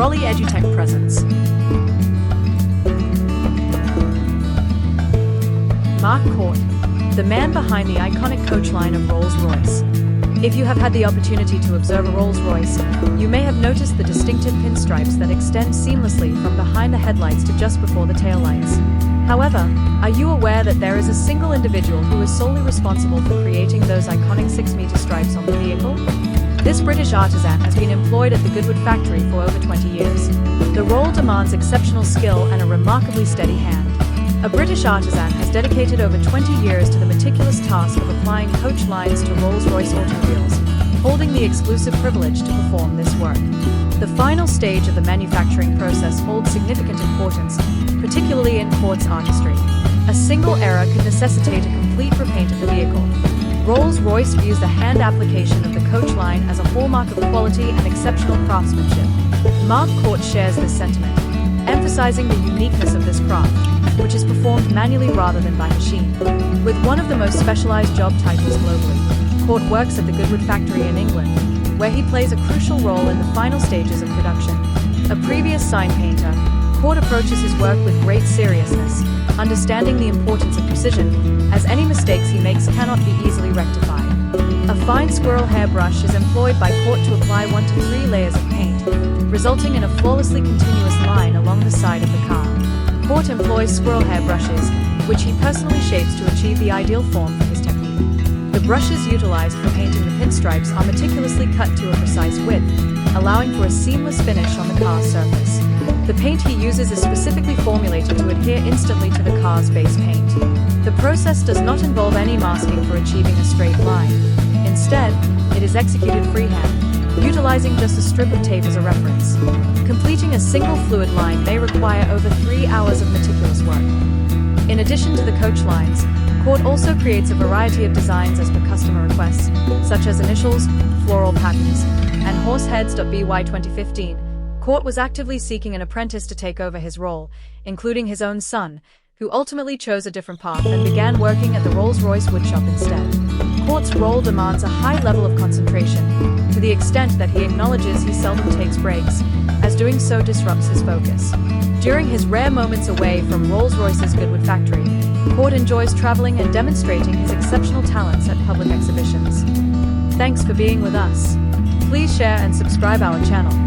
Rolly EduTech presents. Mark Court, the man behind the iconic coachline of Rolls Royce. If you have had the opportunity to observe a Rolls Royce, you may have noticed the distinctive pinstripes that extend seamlessly from behind the headlights to just before the taillights. However, are you aware that there is a single individual who is solely responsible for creating those iconic 6-meter stripes on the vehicle? This British artisan has been employed at the Goodwood factory for over 20 years. The role demands exceptional skill and a remarkably steady hand. A British artisan has dedicated over 20 years to the meticulous task of applying coach lines to Rolls Royce automobiles, holding the exclusive privilege to perform this work. The final stage of the manufacturing process holds significant importance, particularly in Court's artistry. A single error could necessitate a complete repaint of the vehicle. Rolls Royce views the hand application of the coach line as a hallmark of quality and exceptional craftsmanship. Mark Court shares this sentiment, emphasizing the uniqueness of this craft, which is performed manually rather than by machine. With one of the most specialized job titles globally, Court works at the Goodwood factory in England, where he plays a crucial role in the final stages of production. A previous sign painter, Court approaches his work with great seriousness, understanding the importance of precision, as any mistakes he makes cannot be easily rectified. A fine squirrel hair brush is employed by Court to apply 1 to 3 layers of paint, resulting in a flawlessly continuous line along the side of the car. Court employs squirrel hair brushes, which he personally shapes to achieve the ideal form for his technique. The brushes utilized for painting the pinstripes are meticulously cut to a precise width, allowing for a seamless finish on the car's surface. The paint he uses is specifically formulated to adhere instantly to the car's base paint. The process does not involve any masking for achieving a straight line. Instead, it is executed freehand, utilizing just a strip of tape as a reference. Completing a single fluid line may require over 3 hours of meticulous work. In addition to the coach lines, Court also creates a variety of designs as per customer requests, such as initials, floral patterns, and horseheads.by 2015. Court was actively seeking an apprentice to take over his role, including his own son, who ultimately chose a different path and began working at the Rolls Royce woodshop instead. Court's role demands a high level of concentration, to the extent that he acknowledges he seldom takes breaks, as doing so disrupts his focus. During his rare moments away from Rolls Royce's Goodwood factory, Court enjoys traveling and demonstrating his exceptional talents at public exhibitions. Thanks for being with us. Please share and subscribe our channel.